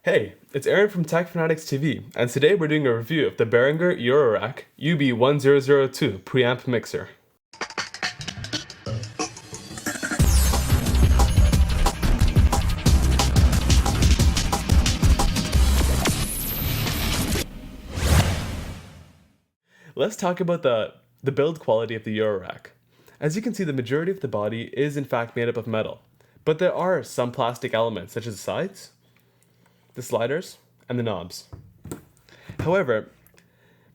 Hey, it's Aaron from Tech Fanatics TV, and today we're doing a review of the Behringer Eurorack UB1002 Preamp mixer. Let's talk about the build quality of the Eurorack. As you can see, the majority of the body is in fact made up of metal, but there are some plastic elements such as the sides, the sliders, and the knobs. However,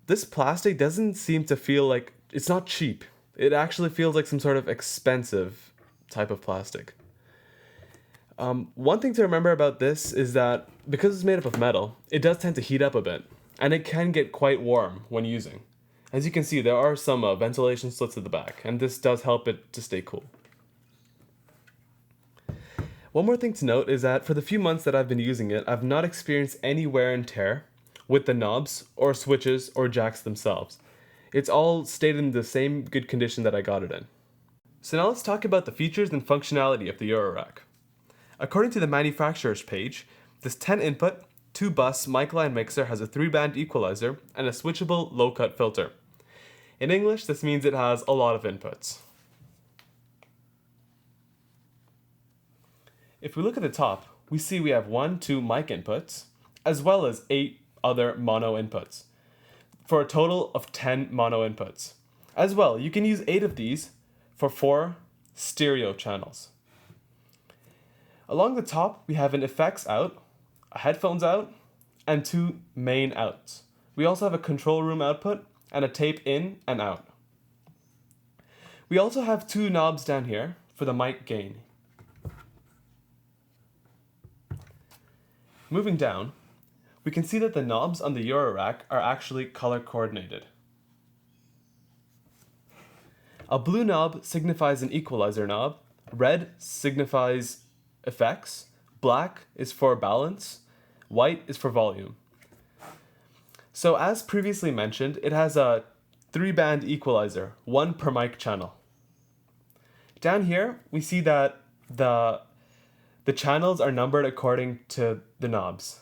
this plastic doesn't seem to feel like, it's not cheap. It actually feels like some sort of expensive type of plastic. One thing to remember about this is that because it's made up of metal, it does tend to heat up a bit, and it can get quite warm when using. As you can see, there are some ventilation slits at the back, and this does help it to stay cool. One more thing to note is that for the few months that I've been using it, I've not experienced any wear and tear with the knobs or switches or jacks themselves. It's all stayed in the same good condition that I got it in. So now let's talk about the features and functionality of the Eurorack. According to the manufacturer's page, this 10-input, 2-bus mic line mixer has a 3-band equalizer and a switchable low-cut filter. In English, this means it has a lot of inputs. If we look at the top, we see we have 2 mic inputs, as well as 8 other mono inputs, for a total of 10 mono inputs. As well, you can use 8 of these for 4 stereo channels. Along the top, we have an effects out, a headphones out, and 2 main outs. We also have a control room output and a tape in and out. We also have 2 knobs down here for the mic gain. Moving down, we can see that the knobs on the Eurorack are actually color coordinated. A blue knob signifies an equalizer knob, red signifies effects, black is for balance, white is for volume. So as previously mentioned, it has a 3-band equalizer, 1 per mic channel. Down here, we see that the channels are numbered according to the knobs.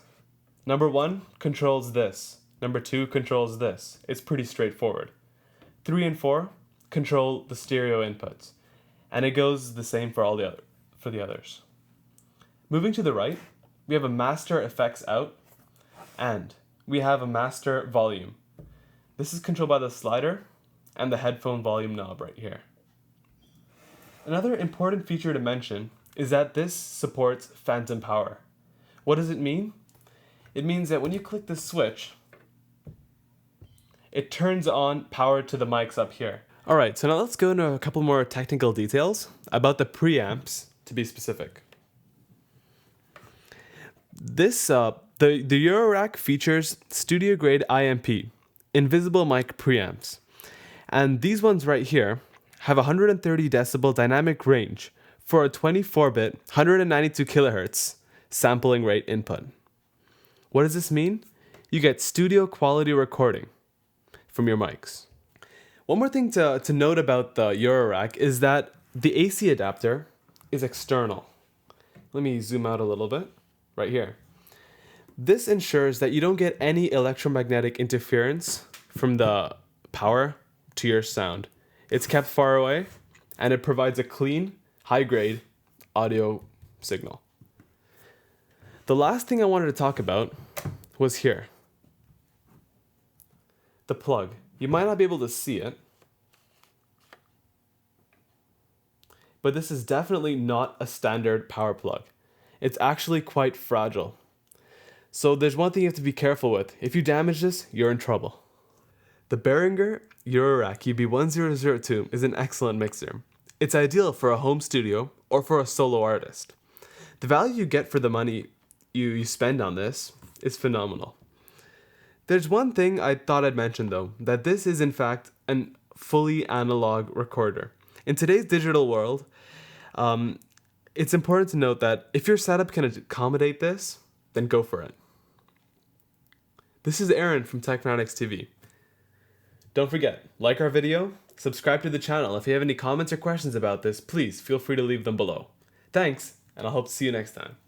Number 1 controls this. Number 2 controls this. It's pretty straightforward. 3 and 4 control the stereo inputs, and it goes the same for the others. Moving to the right, we have a master effects out, and we have a master volume. This is controlled by the slider and the headphone volume knob right here. Another important feature to mention is that this supports phantom power. What does it mean? It means that when you click this switch, it turns on power to the mics up here. Alright, so now let's go into a couple more technical details about the preamps, to be specific. The Eurorack features studio-grade IMP, Invisible Mic Preamps, and these ones right here have 130 decibel dynamic range for a 24-bit, 192 kilohertz sampling rate input. What does this mean? You get studio quality recording from your mics. One more thing to note about the Eurorack is that the AC adapter is external. Let me zoom out a little bit, right here. This ensures that you don't get any electromagnetic interference from the power to your sound. It's kept far away, and it provides a clean, high-grade audio signal. The last thing I wanted to talk about was here. The plug. You might not be able to see it, but this is definitely not a standard power plug. It's actually quite fragile. So there's one thing you have to be careful with. If you damage this, you're in trouble. The Behringer Eurorack UB1002 is an excellent mixer. It's ideal for a home studio or for a solo artist. The value you get for the money you spend on this is phenomenal. There's one thing I thought I'd mention though, that this is in fact a fully analog recorder. In today's digital world, it's important to note that if your setup can accommodate this, then go for it. This is Aaron from Tech Fanatics TV. Don't forget, like our video, subscribe to the channel. If you have any comments or questions about this, please feel free to leave them below. Thanks, and I hope to see you next time.